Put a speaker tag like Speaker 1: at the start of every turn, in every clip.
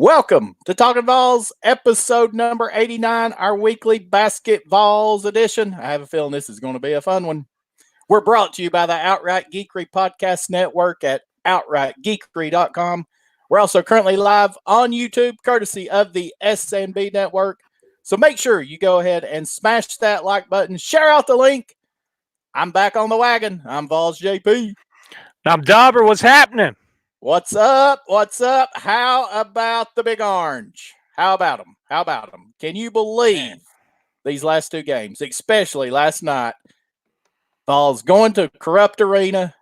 Speaker 1: Welcome to Talkin VAWLS, episode number 89, our weekly BasketVAWLS edition. I have a feeling this is going to be a fun one. We're brought to you by the Outright Geekery Podcast Network at outrightgeekery.com. We're also currently live on YouTube, courtesy of the SNB Network. So make sure you go ahead and smash that like button, share out the link. I'm back on the wagon. I'm Vols JP.
Speaker 2: I'm Dobber. What's happening?
Speaker 1: What's up? What's up? How about the Big Orange? How about them? How about them? Can you believe these last two games, especially last night? Vols going to Corrupt Arena,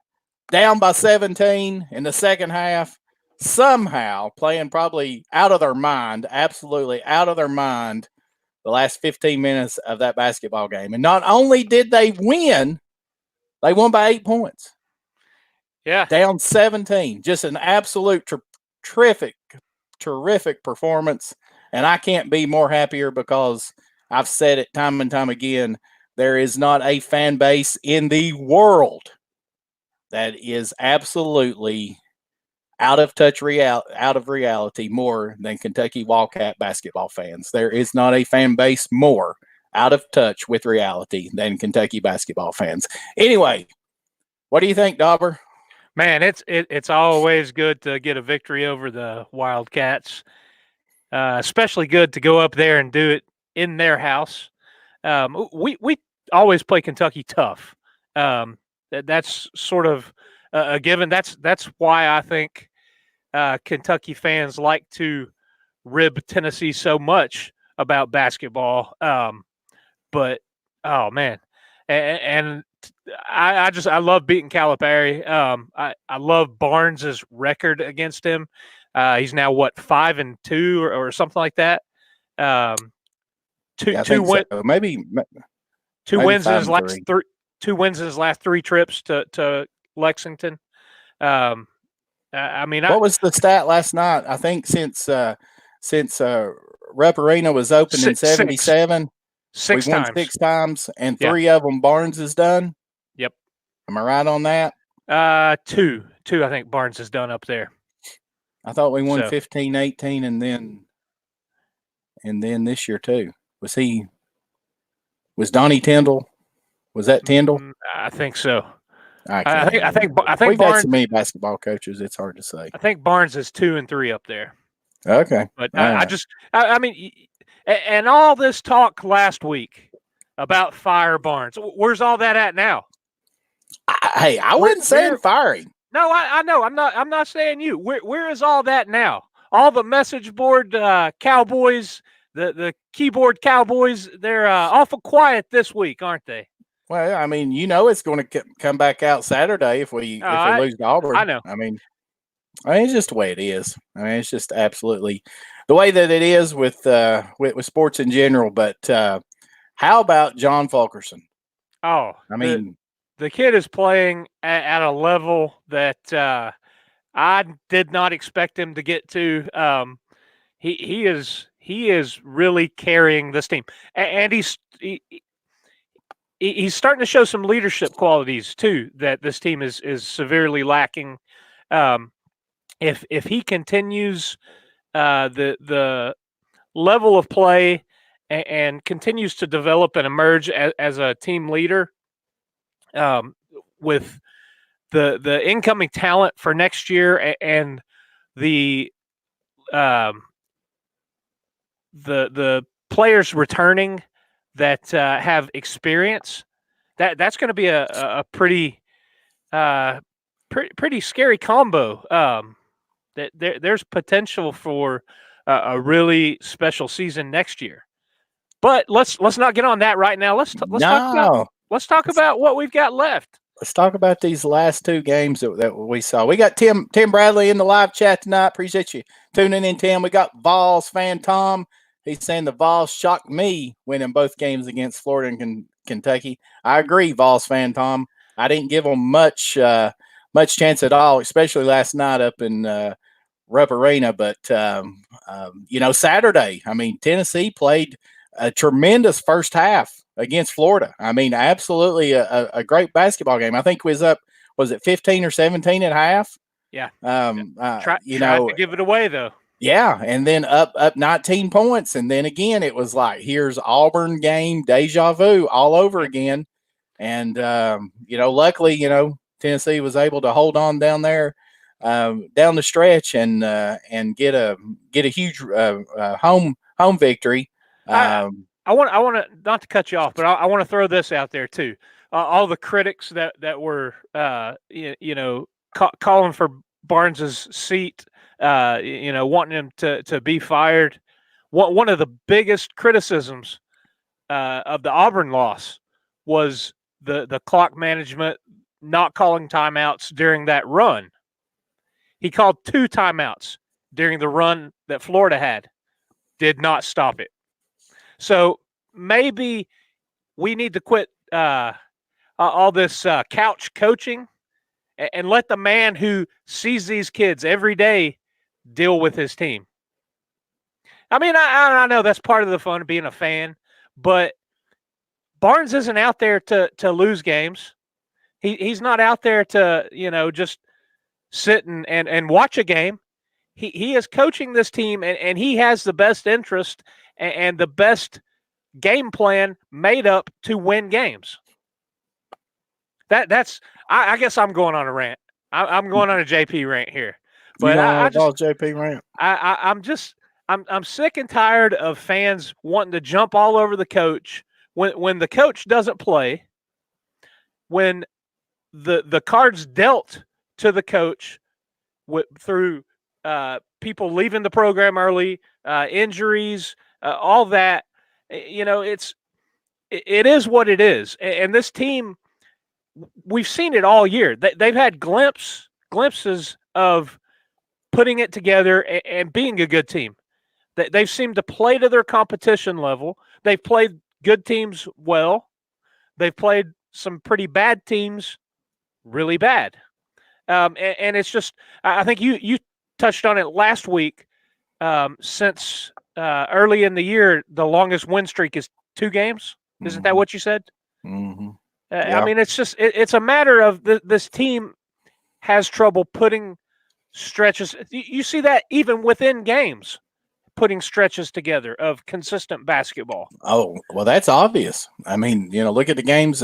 Speaker 1: down by 17 in the second half, somehow playing probably out of their mind, absolutely out of their mind, the last 15 minutes of that basketball game. And not only did they win, they won by 8 points.
Speaker 2: Yeah.
Speaker 1: Down 17. Just an absolute terrific performance. And I can't be more happier because I've said it time and time again. There is not a fan base in the world that is absolutely out of reality more than Kentucky Wildcat basketball fans. There is not a fan base more out of touch with reality than Kentucky basketball fans. Anyway, what do you think, Dobber?
Speaker 2: Man, it's always good to get a victory over the Wildcats. Especially good to go up there and do it in their house. We always play Kentucky tough. That's sort of a given. That's why I think Kentucky fans like to rib Tennessee so much about basketball. But oh man, and I love beating Calipari. I love Barnes's record against him. He's now 5-2 or something like that. Two wins in his last three. 2 wins in his last 3 trips to Lexington. I mean,
Speaker 1: what was the stat last night? I think since Rep Arena was open in 77.
Speaker 2: Six
Speaker 1: we won
Speaker 2: times.
Speaker 1: 6 times, and 3 of them Barnes has done.
Speaker 2: Yep.
Speaker 1: Am I right on that?
Speaker 2: 2. I think Barnes has done up there.
Speaker 1: I thought we won 15, 18, and then this year too. Was Donnie Tyndall? Was that Tyndall?
Speaker 2: I think so.
Speaker 1: I think
Speaker 2: We've
Speaker 1: Barnes. Had so many basketball coaches, it's hard to say.
Speaker 2: I think Barnes is 2 and 3 up there.
Speaker 1: Okay,
Speaker 2: but I mean. And all this talk last week about fire Barnes, where's all that at now?
Speaker 1: I wasn't saying firing.
Speaker 2: No, I know. I'm not saying you. Where is all that now? All the message board cowboys, the keyboard cowboys, they're awful quiet this week, aren't they?
Speaker 1: Well, I mean, it's going to come back out Saturday if we lose to Auburn.
Speaker 2: I know.
Speaker 1: I mean, it's just the way it is. I mean, it's just absolutely the way that it is with sports in general. But how about John Fulkerson?
Speaker 2: Oh,
Speaker 1: I mean,
Speaker 2: the kid is playing at a level that I did not expect him to get to. He is really carrying this team, and he's starting to show some leadership qualities too that this team is severely lacking. If he continues the level of play and continues to develop and emerge as a team leader, with the incoming talent for next year and the players returning that have experience, that's going to be a pretty scary combo. That there's potential for a really special season next year. But let's not get on that right now. Let's talk about what we've got left.
Speaker 1: Let's talk about these last 2 games that we saw. We got Tim Bradley in the live chat tonight. Appreciate you tuning in, Tim. We got Vols fan Tom. He's saying the Vols shocked me winning both games against Florida and Kentucky. I agree, Vols fan Tom. I didn't give them much chance at all, especially last night up in Rupp Arena. But Saturday, I mean, Tennessee played a tremendous first half against Florida. I mean, absolutely a great basketball game. I think was it 15 or 17 at half?
Speaker 2: Yeah. Tried to give it away though.
Speaker 1: Yeah, and then up 19 points, and then again it was like here's Auburn game deja vu all over again, and luckily Tennessee was able to hold on down there down the stretch and get a huge home victory.
Speaker 2: I want to not to cut you off, but I want to throw this out there too. All the critics that were calling for Barnes's seat, wanting him to be fired. One of the biggest criticisms of the Auburn loss was the clock management, not calling timeouts during that run. He called 2 timeouts during the run that Florida had, did not stop it. So maybe we need to quit all this couch coaching and let the man who sees these kids every day deal with his team. I mean, I know that's part of the fun of being a fan, but Barnes isn't out there to lose games. He's not out there to just sit and watch a game. He is coaching this team, and he has the best interest and the best game plan made up to win games. That's I guess I'm going on a rant. I'm going on a JP rant here, but I just
Speaker 1: JP rant.
Speaker 2: I'm sick and tired of fans wanting to jump all over the coach when the coach doesn't play, when the cards dealt to the coach through people leaving the program early, injuries, all that. It is what it is, and this team, we've seen it all year. They've had glimpses of putting it together and being a good team. They've seemed to play to their competition level. They've played good teams well. They've played some pretty bad teams really bad. And it's just, I think you touched on it last week. Since early in the year, the longest win streak is 2 games. Isn't that what you said?
Speaker 1: Mm-hmm.
Speaker 2: I mean, it's just it's a matter of this team has trouble putting stretches. You see that even within games, putting stretches together of consistent basketball.
Speaker 1: Oh, well, that's obvious. I mean, look at the games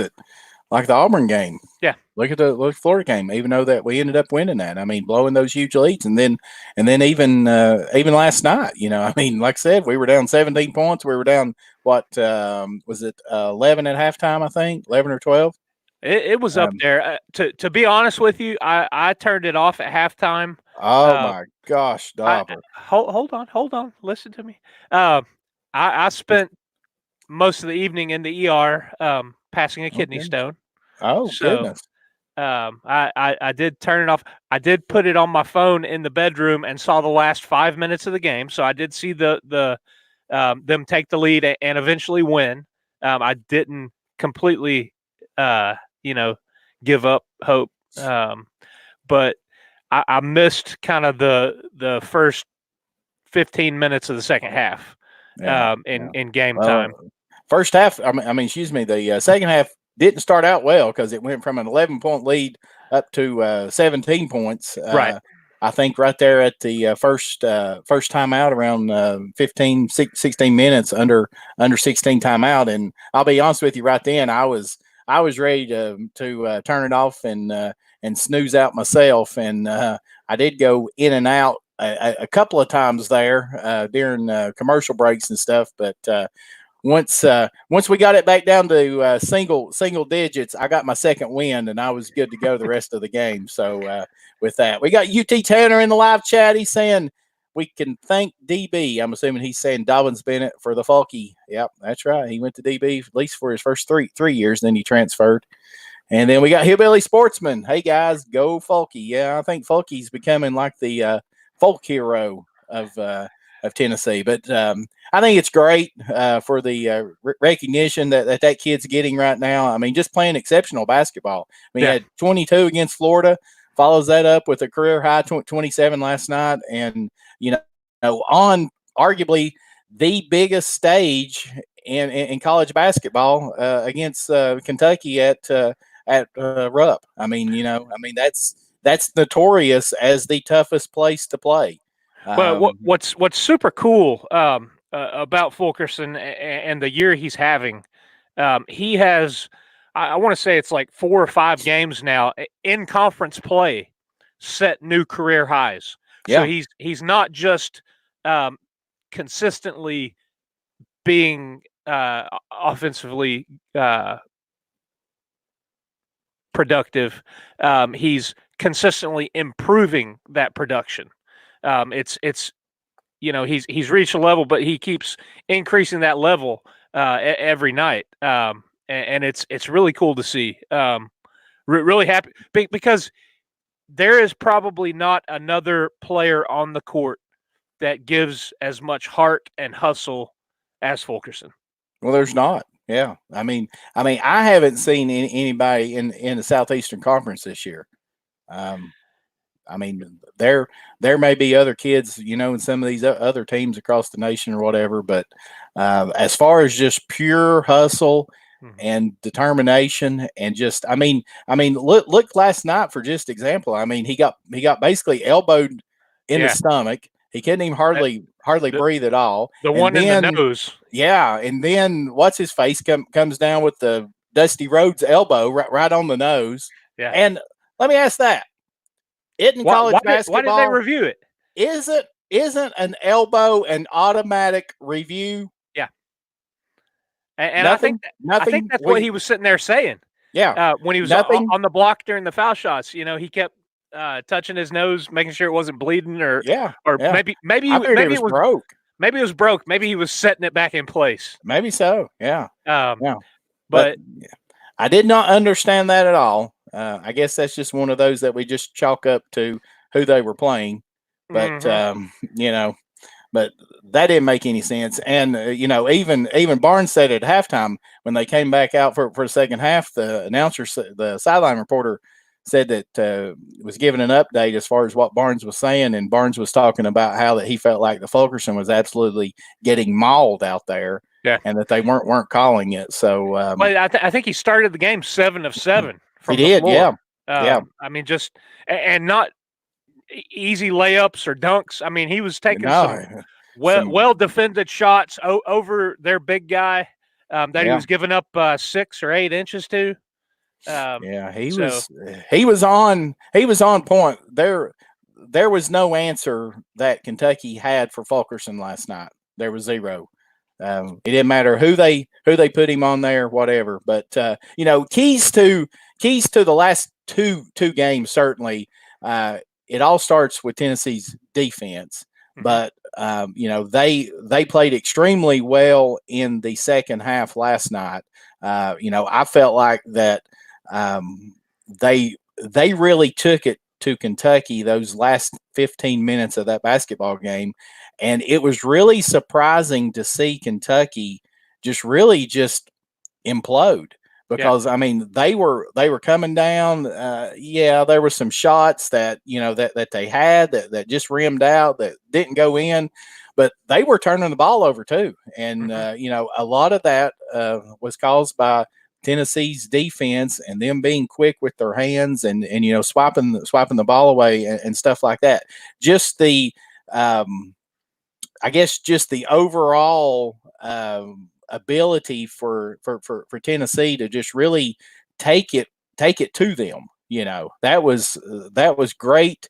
Speaker 1: like the Auburn game.
Speaker 2: Yeah.
Speaker 1: Look at the Florida game. Even though that we ended up winning that, I mean, blowing those huge leads, and then even last night, I mean, like I said, we were down 17 points. We were down what was it 11 at halftime? I think 11 or 12.
Speaker 2: It was up there. To be honest with you, I turned it off at halftime.
Speaker 1: Oh my gosh, Dobber!
Speaker 2: Hold on. Listen to me. I spent most of the evening in the ER passing a kidney stone.
Speaker 1: Oh, goodness.
Speaker 2: I did turn it off. I did put it on my phone in the bedroom and saw the last 5 minutes of the game. So I did see them take the lead and eventually win. I didn't completely, give up hope. But I missed kind of the first 15 minutes of the second half in game time.
Speaker 1: First half, the second half didn't start out well because it went from an 11-point lead up to 17 points.
Speaker 2: Right.
Speaker 1: I think right there at the first timeout around 15, 16 minutes under 16 timeout. And I'll be honest with you, right then I was ready to turn it off and snooze out myself. And I did go in and out a couple of times there during commercial breaks and stuff. But once we got it back down to single digits, I got my second win, and I was good to go the rest of the game. So with that, we got UT Tanner in the live chat. He's saying we can thank DB. I'm assuming he's saying Dobbins Bennett for the Falky. Yep, that's right. He went to DB at least for his first three years, then he transferred. And then we got Hillbilly Sportsman. Hey guys, go Falky. Yeah, I think Falky's becoming like the folk hero of Tennessee. But I think it's great for the recognition that kid's getting right now. I mean, just playing exceptional basketball. I mean, he had 22 against Florida, follows that up with a career high 27 last night, and on arguably the biggest stage in college basketball against Kentucky at Rupp. I mean, that's notorious as the toughest place to play.
Speaker 2: But
Speaker 1: Um,
Speaker 2: what's super cool about Fulkerson and the year he's having, he has, I want to say it's like 4 or 5 games now in conference play, set new career highs. So
Speaker 1: yeah,
Speaker 2: he's not just consistently being offensively productive. He's consistently improving that production. It's he's reached a level, but he keeps increasing that level every night, and it's really cool to see. Really happy because there is probably not another player on the court that gives as much heart and hustle as Fulkerson.
Speaker 1: well, there's not. Yeah, I haven't seen anybody in the Southeastern Conference this year. Um, I mean, there may be other kids, in some of these other teams across the nation or whatever, but as far as just pure hustle and determination and just, look last night for just example. I mean, he got basically elbowed in the
Speaker 2: Yeah,
Speaker 1: stomach. He couldn't even
Speaker 2: that,
Speaker 1: hardly
Speaker 2: the
Speaker 1: breathe at all.
Speaker 2: the
Speaker 1: And
Speaker 2: one in the
Speaker 1: then,
Speaker 2: nose.
Speaker 1: yeah, and then what's his face comes down with the Dusty Rhodes elbow right on the nose.
Speaker 2: Yeah.
Speaker 1: And let me ask that. In
Speaker 2: Why
Speaker 1: college
Speaker 2: why did they
Speaker 1: basketball,
Speaker 2: review it?
Speaker 1: isn't an elbow an automatic review?
Speaker 2: Yeah, and
Speaker 1: Nothing,
Speaker 2: I think
Speaker 1: nothing.
Speaker 2: that's what he was sitting there saying
Speaker 1: Yeah,
Speaker 2: when he was
Speaker 1: nothing.
Speaker 2: on the block during the foul shots. He kept touching his nose, making sure it wasn't bleeding,
Speaker 1: Yeah,
Speaker 2: or
Speaker 1: yeah. I figured it was broke.
Speaker 2: maybe it was broke. Maybe he was setting it back in place.
Speaker 1: Maybe so. Yeah, yeah. But
Speaker 2: But
Speaker 1: I did not understand that at all. I guess that's just one of those that we just chalk up to who they were playing. But
Speaker 2: mhm.
Speaker 1: but that didn't make any sense. And even Barnes said at halftime when they came back out for the second half, the announcer, the sideline reporter, said that was giving an update as far as what Barnes was saying, and Barnes was talking about how that he felt like the Fulkerson was absolutely getting mauled out there,
Speaker 2: Yeah.
Speaker 1: and that they weren't calling it. So
Speaker 2: Well, I think he started the game 7 of 7
Speaker 1: he
Speaker 2: from the
Speaker 1: did, yeah,
Speaker 2: floor.
Speaker 1: yeah.
Speaker 2: Just and not easy layups or dunks. I mean, he was taking some
Speaker 1: No, some
Speaker 2: well defended shots over their big guy that he
Speaker 1: yeah.
Speaker 2: was giving up 6 or 8 inches to.
Speaker 1: Yeah,
Speaker 2: So
Speaker 1: he was on point. There was no answer that Kentucky had for Fulkerson last night. There was zero. It didn't matter who they put him on there, whatever. But keys to the last two games certainly. It all starts with Tennessee's defense, but they played extremely well in the second half last night. I felt like that they really took it to Kentucky those last 15 minutes of that basketball game, and it was really surprising to see Kentucky just implode
Speaker 2: yeah.
Speaker 1: because they were coming down. Yeah, there were some shots that that they had that just rimmed out that didn't go in, but they were turning the ball over too, and a lot of that was caused by Tennessee's defense and them being quick with their hands and swiping the ball away and stuff like that. Just the I guess just the overall ability for Tennessee to just really take it to them. That was great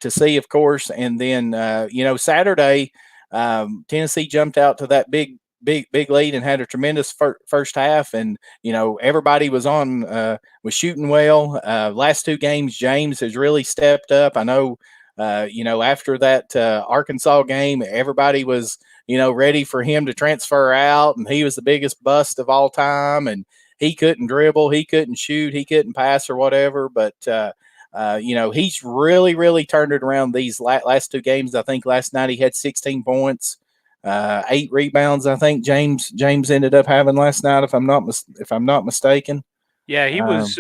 Speaker 1: to see, of course. And then Saturday, Tennessee jumped out to that big lead and had a tremendous first half, and everybody was shooting well. Last two games, James has really stepped up. I know. After that Arkansas game, everybody was, ready for him to transfer out, and he was the biggest bust of all time, and he couldn't dribble, he couldn't shoot, he couldn't pass or whatever. But he's really, really turned it around these last two games. I think last night he had 16 points, 8 rebounds. I think James ended up having last night, if I'm not mistaken.
Speaker 2: Yeah, he was.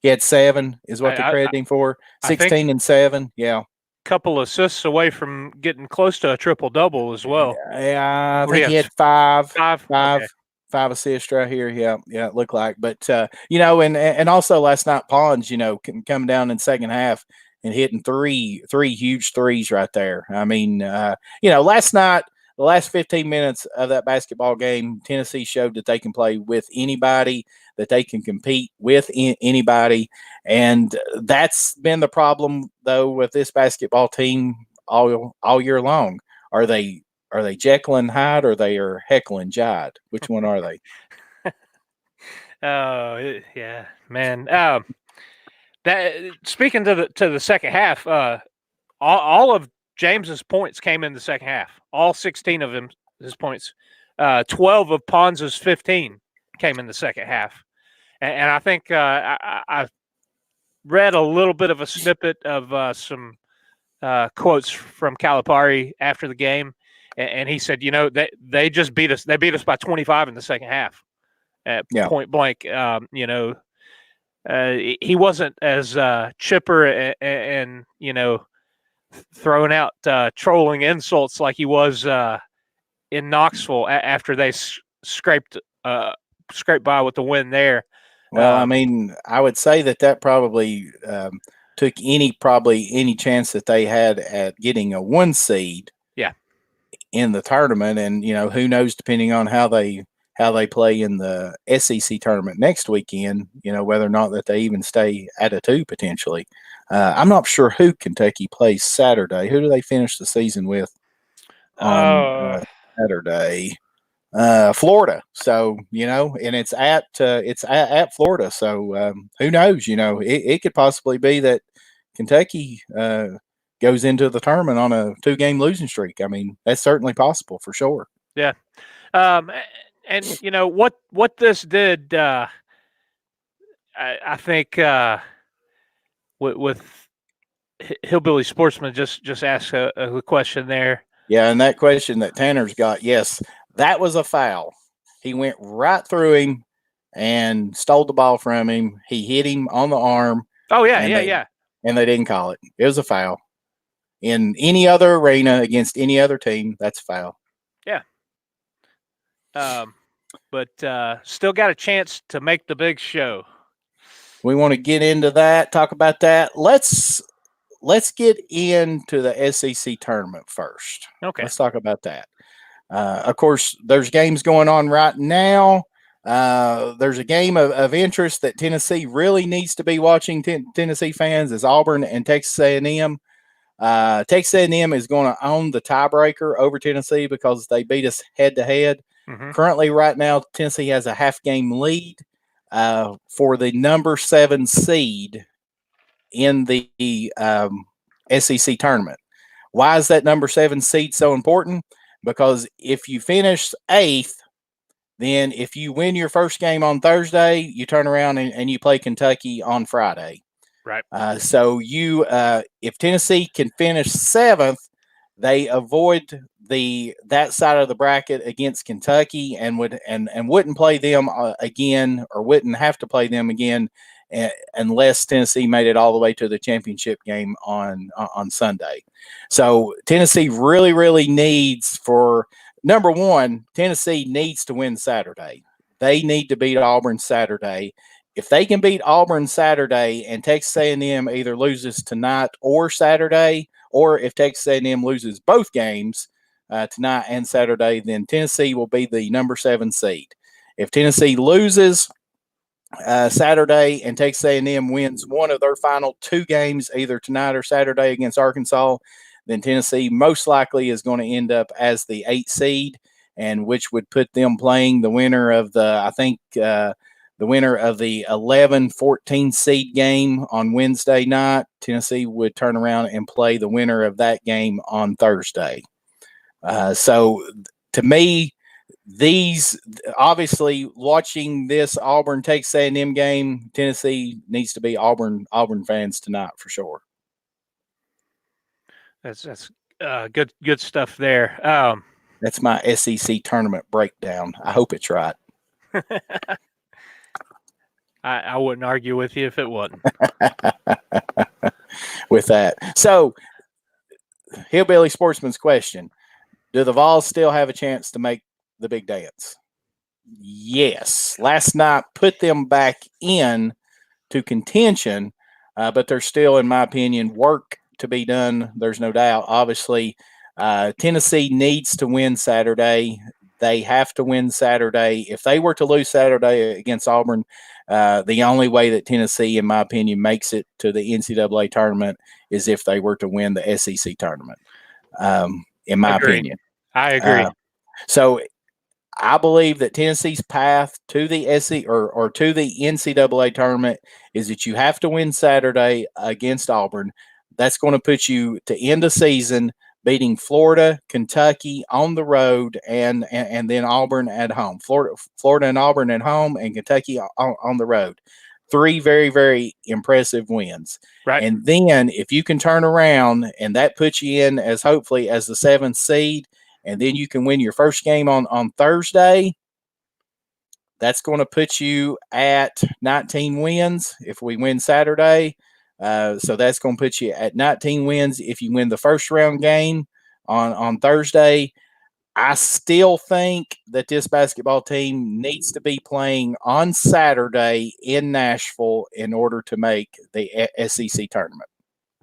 Speaker 1: He had 7, is what they credited him for. 16 and 7. Yeah.
Speaker 2: Couple assists away from getting close to a triple double as well.
Speaker 1: Yeah, I think he had 5
Speaker 2: Okay.
Speaker 1: assists right here. Yeah, it looked like. But and also last night, Pons, coming down in second half, and hitting three huge threes right there. I mean, last night, the last 15 minutes of that basketball game, Tennessee showed that they can play with anybody, that they can compete with anybody. And that's been the problem, though, with this basketball team all year long. Are they Jekyll and Hyde, or they are Heckle and Jide? Which one are they?
Speaker 2: Oh, yeah, man. That speaking to the second half, all of James's points came in the second half. All 16 of his points. 12 of Pons's 15 came in the second half. And I think I read a little bit of a snippet of some quotes from Calipari after the game, and he said, they just beat us. They beat us by 25 in the second half, at point blank. He wasn't as chipper and throwing out trolling insults like he was in Knoxville after they scraped by with the win there.
Speaker 1: Well, I mean, I would say that probably took any chance that they had at getting a 1 seed in the tournament. And, who knows, depending on how they play in the SEC tournament next weekend, whether or not that they even stay at a 2 potentially. I'm not sure who Kentucky plays Saturday. Who do they finish the season with on Saturday? Florida. So, and it's at Florida. So who knows? It could possibly be that Kentucky goes into the tournament on a 2-game losing streak. I mean, that's certainly possible for sure.
Speaker 2: Yeah. And what this did, I think with Hillbilly Sportsman just asked a question there.
Speaker 1: Yeah, and that question that Tanner's got, yes, that was a foul. He went right through him and stole the ball from him. He hit him on the arm.
Speaker 2: Oh, yeah.
Speaker 1: And they didn't call it. It was a foul. In any other arena against any other team, that's a foul.
Speaker 2: Yeah. But still got a chance to make the big show.
Speaker 1: We want to get into that, talk about that. Let's get into the SEC tournament first.
Speaker 2: Okay.
Speaker 1: Let's talk about that. Of course, there's games going on right now. There's a game of interest that Tennessee really needs to be watching. Tennessee fans is Auburn and Texas A&M. Texas A&M is going to own the tiebreaker over Tennessee because they beat us head-to-head.
Speaker 2: Mm-hmm.
Speaker 1: Currently, right now, Tennessee has a half-game lead for the number 7 seed in the SEC tournament. Why is that number 7 seed so important? Because if you finish 8th, then if you win your first game on Thursday, you turn around and you play Kentucky on Friday.
Speaker 2: Right.
Speaker 1: So if Tennessee can finish 7th, they avoid that side of the bracket against Kentucky and wouldn't play them again, or wouldn't have to play them again unless Tennessee made it all the way to the championship game on Sunday. So Tennessee really, really needs, for number one, Tennessee needs to win Saturday. They need to beat Auburn Saturday. If they can beat Auburn Saturday and Texas A&M either loses tonight or Saturday, or if Texas A&M loses both games tonight and Saturday, then Tennessee will be the number 7 seed. If Tennessee loses Saturday and Texas A&M wins one of their final 2 games, either tonight or Saturday against Arkansas, then Tennessee most likely is going to end up as the 8th seed, and which would put them playing the winner of the winner of the 11-14 seed game on Wednesday night. Tennessee would turn around and play the winner of that game on Thursday. So to me, these obviously watching this Auburn Texas A&M game, Tennessee needs to be Auburn fans tonight for sure.
Speaker 2: That's good stuff there.
Speaker 1: That's my SEC tournament breakdown. I hope it's right.
Speaker 2: I wouldn't argue with you if it wasn't.
Speaker 1: With that. So, Hillbilly Sportsman's question. Do the Vols still have a chance to make the big dance? Yes. Last night put them back in to contention. but there's still, in my opinion, work to be done. There's no doubt. Obviously, Tennessee needs to win Saturday. They have to win Saturday. If they were to lose Saturday against Auburn, the only way that Tennessee, in my opinion, makes it to the NCAA tournament is if they were to win the SEC tournament, in my opinion.
Speaker 2: I agree.
Speaker 1: So I believe that Tennessee's path to the SEC or to the NCAA tournament is that you have to win Saturday against Auburn. That's going to put you to end the season beating Florida, Kentucky on the road, and then Auburn at home. Florida and Auburn at home, and Kentucky on the road. 3 very, very impressive wins.
Speaker 2: Right.
Speaker 1: And then if you can turn around, and that puts you in as hopefully as the 7th seed, and then you can win your first game on Thursday, that's going to put you at 19 wins if we win Saturday. So that's going to put you at 19 wins if you win the first round game on Thursday. I still think that this basketball team needs to be playing on Saturday in Nashville in order to make the SEC tournament.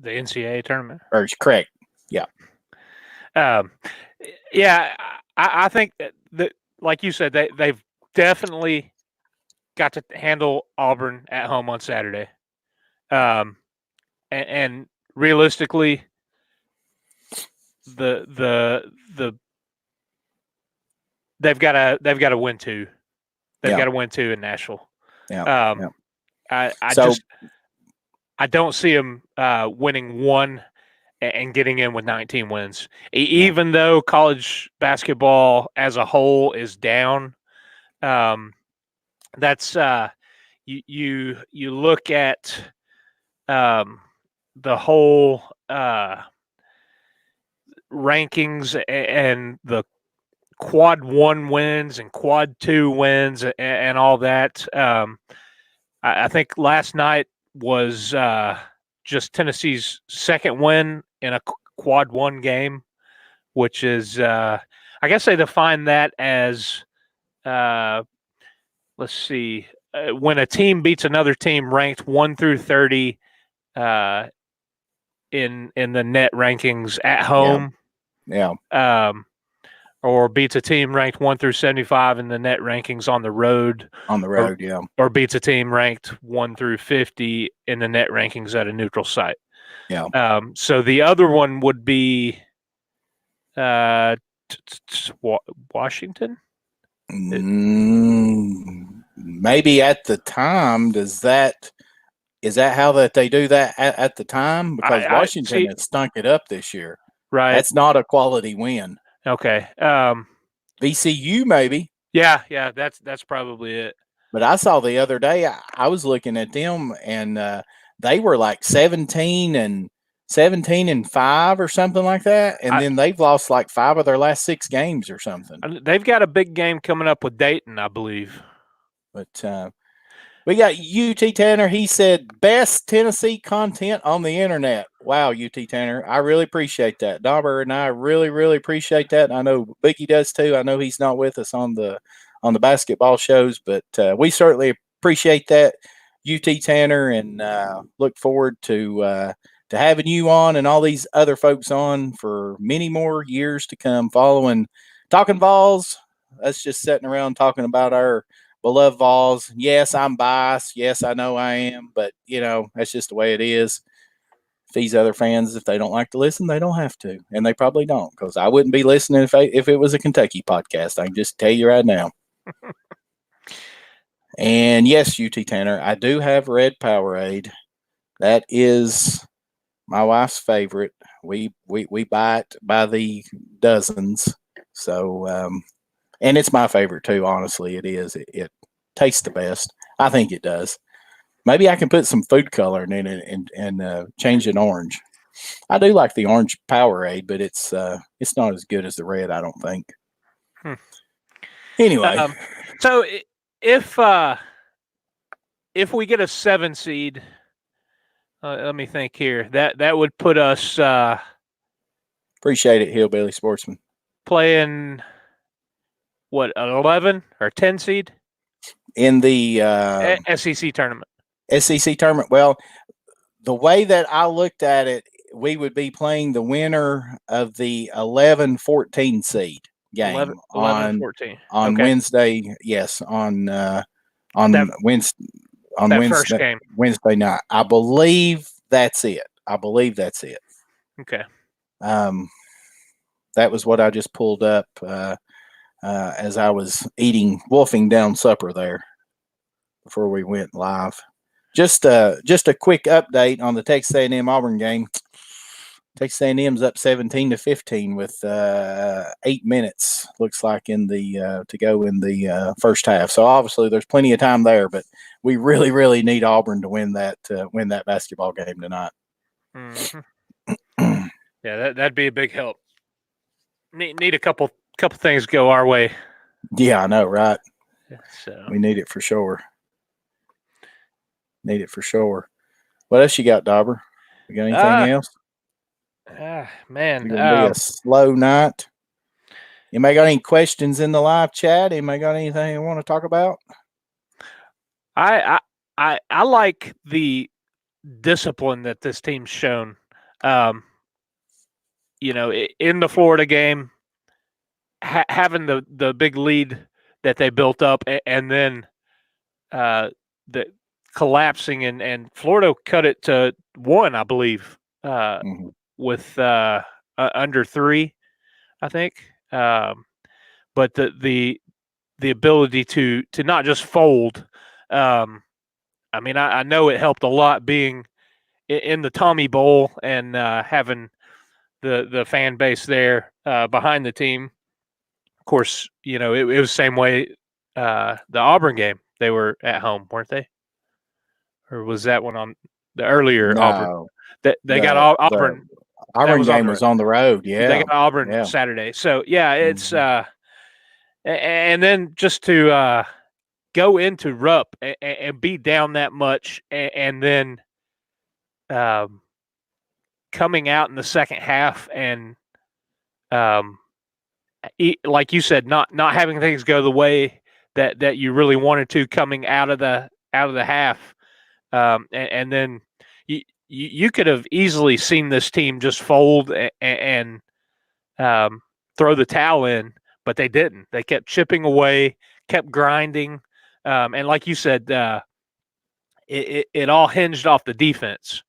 Speaker 2: The NCAA tournament.
Speaker 1: Or correct. Yeah.
Speaker 2: Yeah, I think that, like you said, they've definitely got to handle Auburn at home on Saturday. And realistically, the they've got to win 2. They've got to win 2 in Nashville.
Speaker 1: Yeah.
Speaker 2: I don't see them winning 1 and getting in with 19 wins. Even though college basketball as a whole is down, that's you look at the whole rankings and the quad 1 wins and quad 2 wins and all that. I think last night was just Tennessee's 2nd win in a quad 1 game, which is, I guess they define that as, let's see, when a team beats another team ranked 1 through 30 in the net rankings at home.
Speaker 1: Yeah.
Speaker 2: Or beats a team ranked 1 through 75 in the net rankings on the road.
Speaker 1: On the road,
Speaker 2: Or beats a team ranked 1 through 50 in the net rankings at a neutral site.
Speaker 1: Yeah.
Speaker 2: So the other one would be Washington.
Speaker 1: Maybe at the time. Is that how that they do that at the time? Because Washington has stunk it up this year.
Speaker 2: Right.
Speaker 1: That's not a quality win.
Speaker 2: Okay.
Speaker 1: VCU maybe.
Speaker 2: Yeah, that's probably it.
Speaker 1: But I saw the other day, I was looking at them, and they were like 17 and 5 or something like that, and then they've lost like 5 of their last 6 games or something.
Speaker 2: They've got a big game coming up with Dayton, I believe.
Speaker 1: But we got UT Tanner. He said, best Tennessee content on the internet. Wow, UT Tanner. I really appreciate that. Dobber and I really, really appreciate that. I know Biggie does too. I know he's not with us on the basketball shows, but we certainly appreciate that, UT Tanner, and look forward to having you on and all these other folks on for many more years to come following Talkin VAWLS. Us just sitting around talking about our beloved Vols. Yes, I'm biased. Yes, I know I am, but that's just the way it is. These other fans, if they don't like to listen, they don't have to, and they probably don't, because I wouldn't be listening if it was a Kentucky podcast. I can just tell you right now. And yes, UT Tanner, I do have Red Powerade. That is my wife's favorite. We buy it by the dozens. So, and it's my favorite too. Honestly, it is. It tastes the best. I think it does. Maybe I can put some food coloring in it and change it orange. I do like the orange Powerade, but it's not as good as the red, I don't think. Anyway,
Speaker 2: so if we get a 7 seed, let me think here. That would put us.
Speaker 1: Appreciate it, Hillbilly Sportsman.
Speaker 2: Playing what, an 11 or 10 seed
Speaker 1: in the
Speaker 2: SEC tournament.
Speaker 1: SEC tournament. Well, the way that I looked at it, we would be playing the winner of the 11-14 seed game
Speaker 2: 11-14.
Speaker 1: on
Speaker 2: Okay.
Speaker 1: Wednesday. Yes, on
Speaker 2: That
Speaker 1: Wednesday
Speaker 2: first game.
Speaker 1: Wednesday night. I believe that's it.
Speaker 2: Okay.
Speaker 1: That was what I just pulled up as I was wolfing down supper there before we went live. Just a quick update on the Texas A&M Auburn game. Texas A&M's up 17-15 with 8 minutes, looks like, in the to go in the first half. So obviously there's plenty of time there, but we really, really need Auburn to win that basketball game tonight.
Speaker 2: Mm-hmm. Yeah, that'd be a big help. Need a couple things go our way.
Speaker 1: Yeah, I know, right?
Speaker 2: So
Speaker 1: we need it for sure. What else you got, Dobber? You got anything else?
Speaker 2: Man,
Speaker 1: it's gonna be a slow night. Anybody got any questions in the live chat? Anybody got anything you want to talk about?
Speaker 2: I like the discipline that this team's shown. You know, in the Florida game, having the big lead that they built up, and then the collapsing, and Florida cut it to 1, I believe, with under 3, I think. But the ability to not just fold. I mean, I know it helped a lot being in the Tommy Bowl and having the fan base there behind the team. Of course, you know, it was the same way the Auburn game. They were at home, weren't they? Or was that one on the earlier Auburn? They got Auburn.
Speaker 1: The Auburn game was on the road. Yeah,
Speaker 2: they got Auburn Saturday. So yeah, it's and then just to go into Rupp and be down that much, and then coming out in the second half and like you said, not having things go the way that you really wanted to coming out of the half, and then you could have easily seen this team just fold and throw the towel in, but they didn't. They kept chipping away, kept grinding, and like you said, it all hinged off the defense,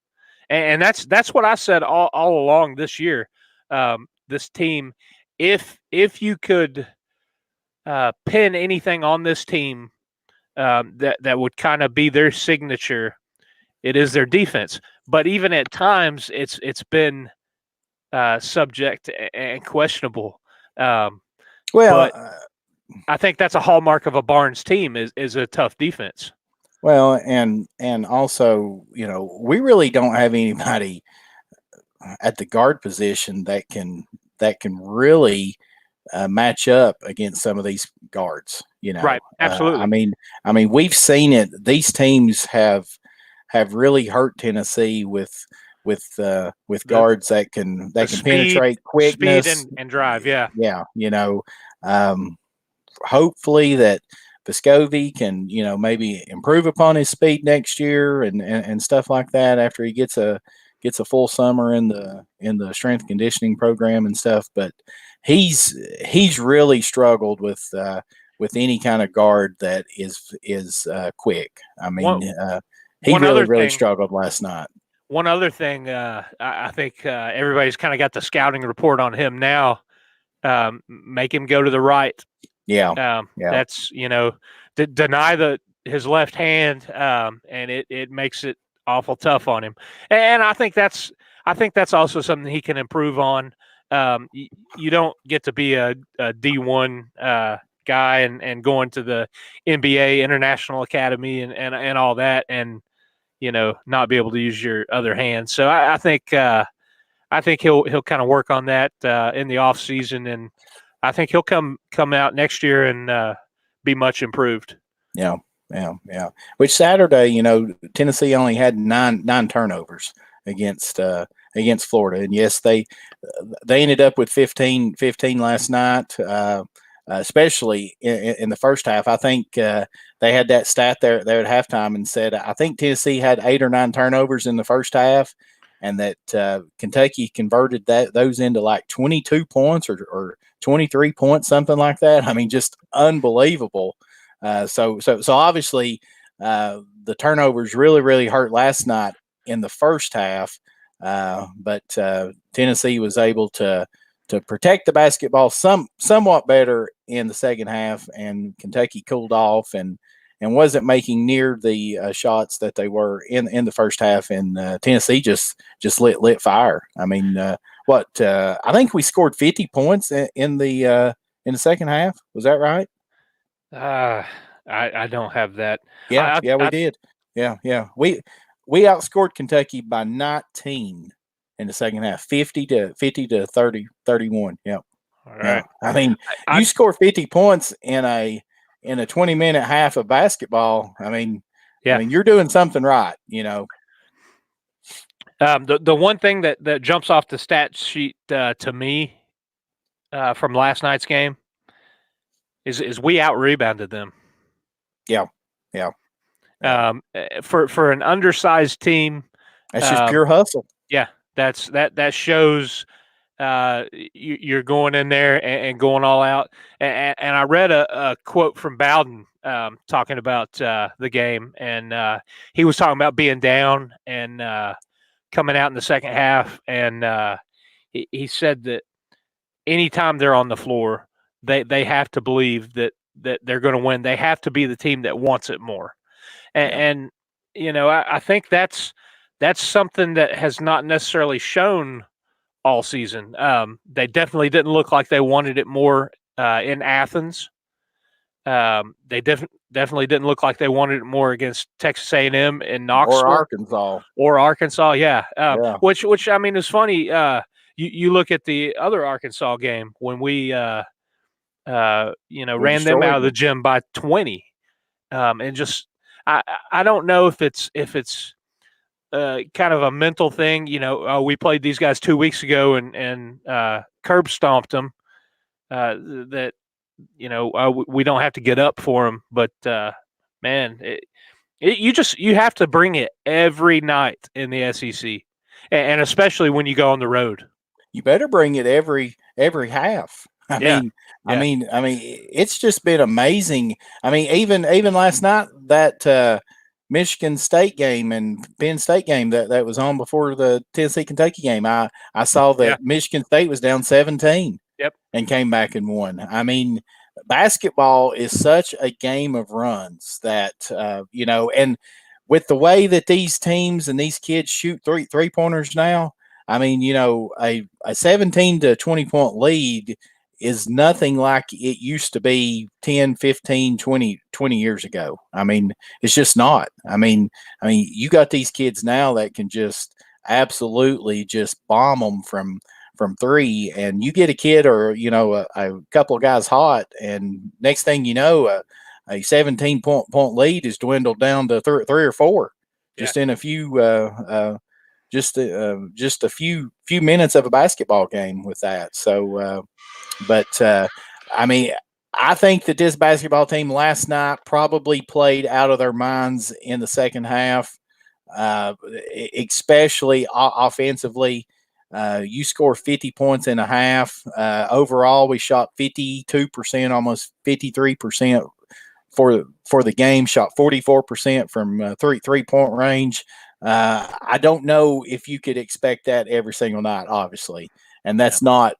Speaker 2: and that's what I said all along this year. This team, if you could pin anything on this team that would kind of be their signature, it is their defense. But even at times, it's been subject and questionable. But I think that's a hallmark of a Barnes team is a tough defense.
Speaker 1: Well, and also, you know, we really don't have anybody at the guard position that can really match up against some of these guards. You know,
Speaker 2: right? Absolutely.
Speaker 1: I mean, we've seen it. These teams have really hurt Tennessee with guards that can penetrate, quickness,
Speaker 2: speed and drive. Yeah.
Speaker 1: You know, hopefully that Vescovi can, you know, maybe improve upon his speed next year and stuff like that after he gets a full summer in the strength conditioning program and stuff. But he's really struggled with any kind of guard that is quick. I mean, he really struggled last night.
Speaker 2: One other thing, I think everybody's kind of got the scouting report on him now. Make him go to the right.
Speaker 1: Yeah.
Speaker 2: That's, you know, deny his left hand, and it makes it awful tough on him. And I think that's also something he can improve on. You don't get to be a D1 guy and going to the NBA International Academy and all that, and you know, not be able to use your other hand. So I think he'll kind of work on that in the off season, and I think he'll come out next year and be much improved.
Speaker 1: Yeah. Which Saturday, you know, Tennessee only had nine turnovers against Florida, and yes, they ended up with 15 last night. especially in the first half. I think they had that stat there at halftime and said I think Tennessee had 8 or 9 turnovers in the first half, and that Kentucky converted those into like 22 points or 23 points, something like that. I mean, just unbelievable. So obviously the turnovers really hurt last night in the first half, but Tennessee was able to protect the basketball somewhat better in the second half, and Kentucky cooled off and wasn't making near the shots that they were in the first half, and Tennessee just lit fire. I mean, I think we scored 50 points in the second half. Was that right?
Speaker 2: I don't have that.
Speaker 1: Yeah, we did. Yeah. We outscored Kentucky by 19 in the second half, 50 to 31. Yeah.
Speaker 2: All right.
Speaker 1: I mean, you score 50 points in a 20-minute half of basketball. I mean, you're doing something right, you know.
Speaker 2: The one thing that jumps off the stat sheet to me from last night's game is we out rebounded them.
Speaker 1: Yeah.
Speaker 2: For an undersized team,
Speaker 1: that's just pure hustle.
Speaker 2: Yeah, that shows you're going in there and going all out. And I read a quote from Bowden talking about the game, and he was talking about being down and coming out in the second half, and he said that anytime they're on the floor, they have to believe that they're going to win. They have to be the team that wants it more. And you know, I think that's something that has not necessarily shown all season. They definitely didn't look like they wanted it more in Athens. They definitely didn't look like they wanted it more against Texas A&M in Knoxville
Speaker 1: or
Speaker 2: Arkansas. Yeah. Which I mean is funny. You look at the other Arkansas game when we ran them out of the gym by 20, and just I don't know if it's kind of a mental thing. You know, we played these guys 2 weeks ago and curb stomped them. That we don't have to get up for them, but man, you have to bring it every night in the SEC, and especially when you go on the road.
Speaker 1: You better bring it every half. I mean, it's just been amazing. I mean, even last night that Michigan State game and Penn State game that was on before the Tennessee-Kentucky game, I saw that Michigan State was down 17 and came back and won. I mean, basketball is such a game of runs that, and with the way that these teams and these kids shoot three-pointers now, I mean, a 17 to 20 point lead is nothing like it used to be 10, 15, 20 years ago. I mean, it's just not. I mean, you got these kids now that can just absolutely just bomb them from three, and you get a kid or, a couple of guys hot, and next thing you know, a 17 point lead is dwindled down to 3 or 4 just in a few just a few minutes of a basketball game with that. So, I mean, I think that this basketball team last night probably played out of their minds in the second half, especially offensively. You score 50 points in a half. Overall, we shot 52%, almost 53% for the game. Shot 44% from three-point range. I don't know if you could expect that every single night, obviously, and that's not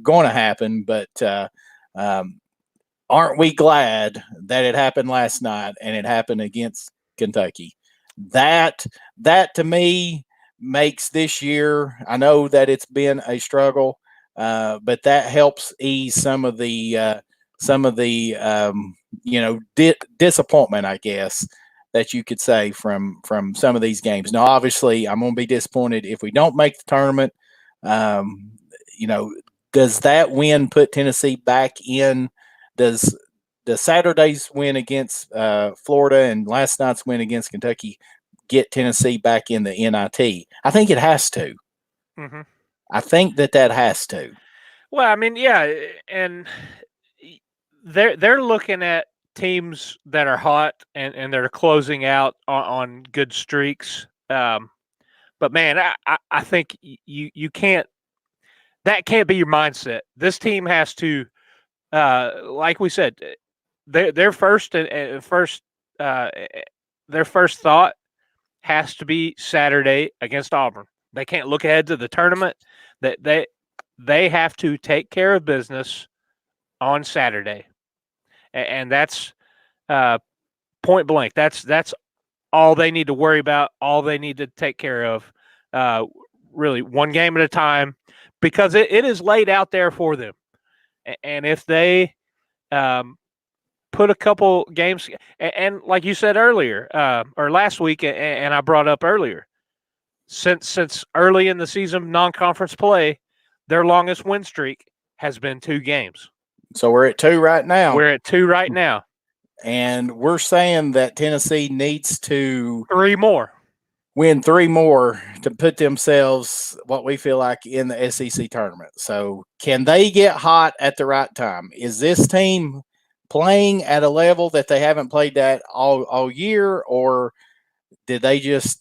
Speaker 1: going to happen. But aren't we glad that it happened last night and it happened against Kentucky? That to me makes this year. I know that it's been a struggle, but that helps ease some of the disappointment, I guess, that you could say from some of these games. Now, obviously, I'm going to be disappointed if we don't make the tournament. Does that win put Tennessee back in? Does Saturday's win against Florida and last night's win against Kentucky get Tennessee back in the NIT? I think it has to.
Speaker 2: Mm-hmm.
Speaker 1: I think that has to.
Speaker 2: Well, I mean, yeah, and they're looking at teams that are hot and they're closing out on good streaks. But man, I think you can't. That can't be your mindset. This team has to, like we said, their first uh, their first thought has to be Saturday against Auburn. They can't look ahead to the tournament. That they have to take care of business on Saturday, and that's point blank. That's all they need to worry about. All they need to take care of. Really, one game at a time, because it is laid out there for them. And if they put a couple games, and like you said earlier, or last week, and I brought up earlier, since early in the season non-conference play, their longest win streak has been 2 games.
Speaker 1: So we're at 2 right now.
Speaker 2: We're at 2 right now.
Speaker 1: And we're saying that Tennessee needs to
Speaker 2: 3 more.
Speaker 1: Win 3 more to put themselves what we feel like in the SEC tournament. So can they get hot at the right time? Is this team playing at a level that they haven't played at all year, or did they just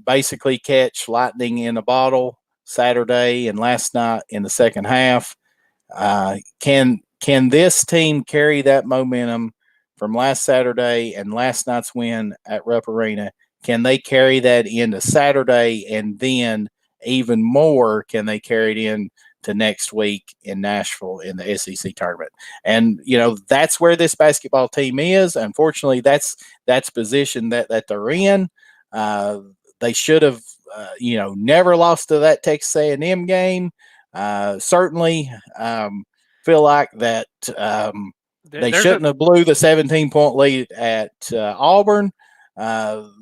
Speaker 1: basically catch lightning in a bottle Saturday and last night in the second half? Can this team carry that momentum from last Saturday and last night's win at Rupp Arena? Can they carry that into Saturday, and then even more, can they carry it in to next week in Nashville in the SEC tournament? And, that's where this basketball team is. Unfortunately, that's position that they're in. They should have, never lost to that Texas A&M game. Certainly feel like that they shouldn't have blew the 17-point lead at Auburn.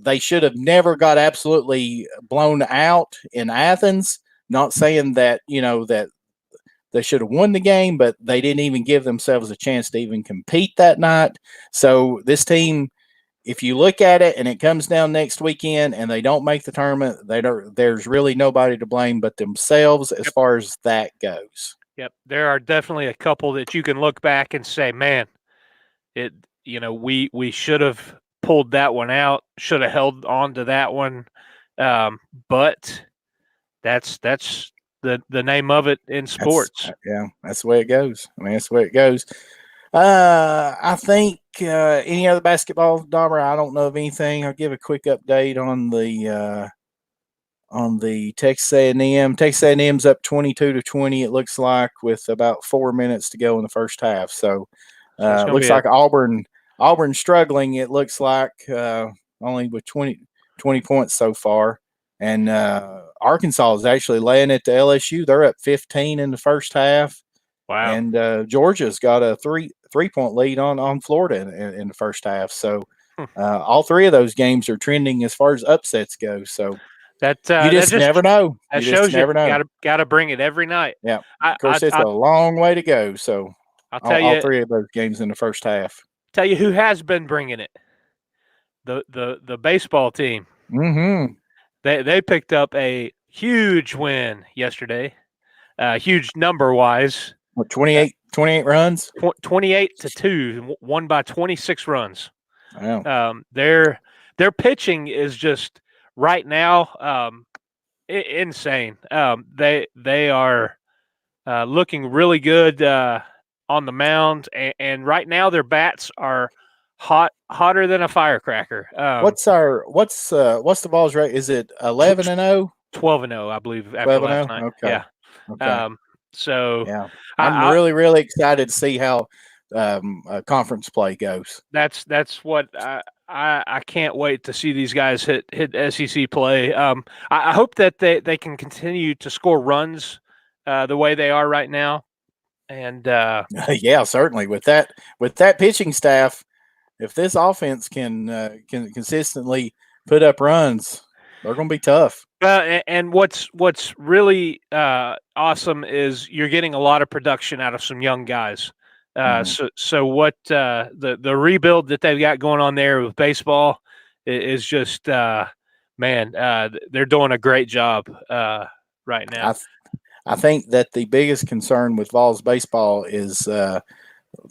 Speaker 1: They should have never got absolutely blown out in Athens. Not saying that, that they should have won the game, but they didn't even give themselves a chance to even compete that night. So this team, if you look at it and it comes down next weekend and they don't make the tournament, there's really nobody to blame but themselves as far as that goes.
Speaker 2: Yep. There are definitely a couple that you can look back and say, man, we should have pulled that one out, should have held on to that one. But that's the name of it in sports.
Speaker 1: That's the way it goes. I mean, that's the way it goes. I think any other basketball, Dobber, I don't know of anything. I'll give a quick update on the Texas A&M. Texas A&M's up 22-20. It looks like with about 4 minutes to go in the first half. So it looks like Auburn's struggling. It looks like only with 20 points so far. And Arkansas is actually laying it to LSU. They're up 15 in the first half.
Speaker 2: Wow.
Speaker 1: And Georgia's got a three-point lead on Florida in the first half. So all 3 of those games are trending as far as upsets go. So
Speaker 2: that
Speaker 1: you just never know.
Speaker 2: That shows you got to bring it every night.
Speaker 1: Yeah. Of course, it's a long way to go. So
Speaker 2: I'll tell you,
Speaker 1: all 3 of those games in the first half.
Speaker 2: Tell you who has been bringing it. The baseball team.
Speaker 1: Mm-hmm.
Speaker 2: They picked up a huge win yesterday. Huge number wise.
Speaker 1: What, 28 runs?
Speaker 2: 28-2, won by 26 runs.
Speaker 1: Wow.
Speaker 2: Their pitching is just right now insane. They are looking really good on the mound, and right now their bats are hotter than a firecracker.
Speaker 1: What's the Vols rate? Is it 11-0?
Speaker 2: 12-0, I believe. After last night.
Speaker 1: Okay.
Speaker 2: Yeah.
Speaker 1: Okay.
Speaker 2: So
Speaker 1: yeah, I'm really, really excited to see how conference play goes.
Speaker 2: That's what I can't wait to see these guys hit SEC play. I hope that they can continue to score runs the way they are right now. And
Speaker 1: yeah, certainly with that pitching staff, if this offense can consistently put up runs, they're going to be tough.
Speaker 2: And what's really awesome is you're getting a lot of production out of some young guys. So what the rebuild that they've got going on there with baseball is just they're doing a great job right now.
Speaker 1: I think that the biggest concern with Vols baseball is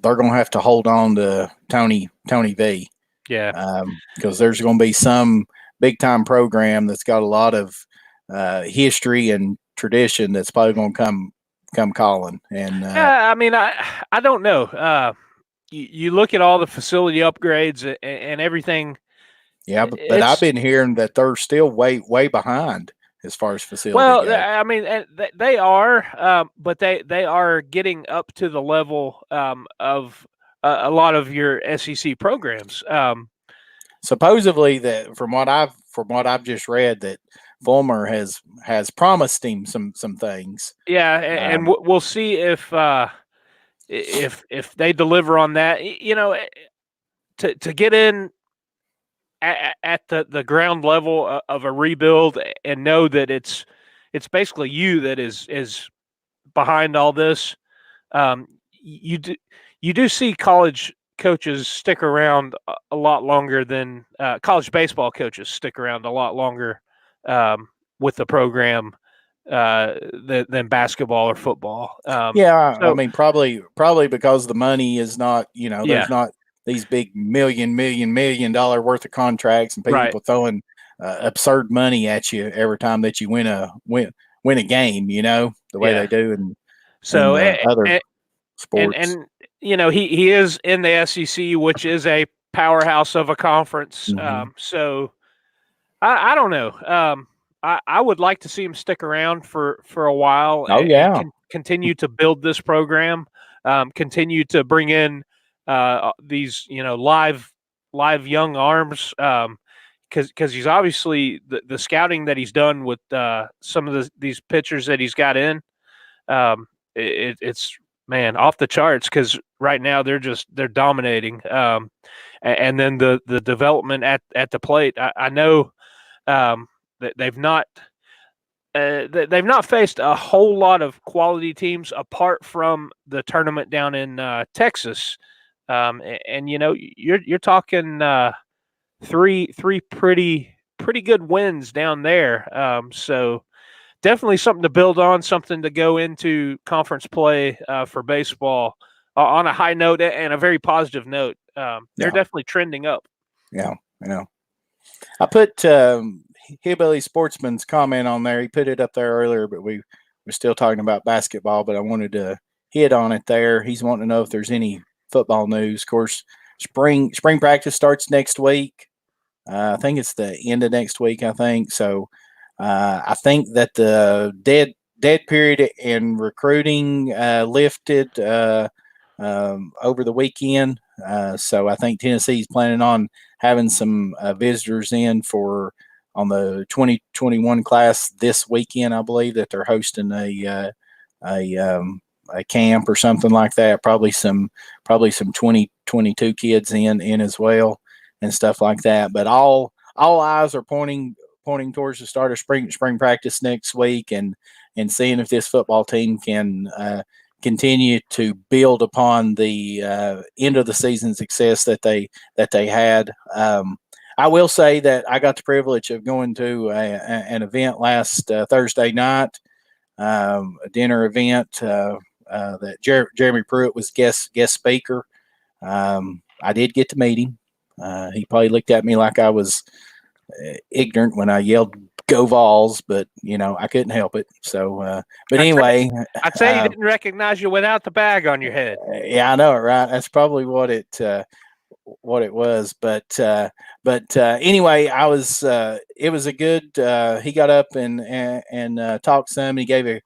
Speaker 1: they're going to have to hold on to Tony V.
Speaker 2: Yeah.
Speaker 1: Because there's going to be some big time program that's got a lot of history and tradition that's probably going to come calling. And
Speaker 2: Yeah, I mean, I don't know. You look at all the facility upgrades and everything.
Speaker 1: yeah, but I've
Speaker 2: It's
Speaker 1: been hearing that they're still way behind as far as facility
Speaker 2: well,
Speaker 1: goes.
Speaker 2: I mean, and they are, but they are getting up to the level of a lot of your SEC programs.
Speaker 1: Supposedly, that from what I've just read, that Fulmer has promised him some things.
Speaker 2: Yeah, and we'll see if they deliver on that. You know, to get in at the ground level of a rebuild and know that it's basically you that is behind all this. You do see college coaches stick around a lot longer than college baseball coaches stick around a lot longer with the program than basketball or football.
Speaker 1: Yeah, I
Speaker 2: So
Speaker 1: mean, probably because the money is not,
Speaker 2: yeah,
Speaker 1: there's not these big million dollar worth of contracts and
Speaker 2: right,
Speaker 1: people throwing absurd money at you every time that you win a game. The way
Speaker 2: yeah.
Speaker 1: they do in
Speaker 2: So
Speaker 1: other
Speaker 2: and
Speaker 1: sports.
Speaker 2: you know he is in the SEC, which is a powerhouse of a conference.
Speaker 1: Hmm.
Speaker 2: So I don't know. I would like to see him stick around for a while
Speaker 1: Oh
Speaker 2: and
Speaker 1: yeah,
Speaker 2: continue to build this program, continue to bring in these live young arms. Because he's obviously the scouting that he's done with some of these pitchers that he's got in, it's man off the charts. Because right now they're dominating, and then the development at the plate. I know that they've not faced a whole lot of quality teams apart from the tournament down in Texas, and you're talking three pretty good wins down there. So definitely something to build on, something to go into conference play for baseball on a high note and a very positive note. They're
Speaker 1: yeah,
Speaker 2: definitely trending up.
Speaker 1: yeah, yeah. I put Hillbilly Sportsman's comment on there. He put it up there earlier, but we were still talking about basketball. But I wanted to hit on it there. He's wanting to know if there's any football news. Of course, spring practice starts next week. I think it's the end of next week. I think so. I think that the dead period in recruiting lifted over the weekend. So I think Tennessee's planning on having some visitors in for on the 2021 class this weekend. I believe that they're hosting a camp or something like that. Probably some 2022 kids in as well and stuff like that. But all eyes are pointing towards the start of spring practice next week and seeing if this football team can continue to build upon the end of the season success that they had. I will say that I got the privilege of going to an event last Thursday night, a dinner event that Jeremy Pruitt was guest speaker. I did get to meet him. He probably looked at me like I was ignorant when I yelled "Go Vols," but I couldn't help it. So, but anyway,
Speaker 2: I'd say he didn't recognize you without the bag on your head.
Speaker 1: yeah, I know it, right? That's probably what it was. But anyway, I was. It was a good. He got up and talked some. He gave a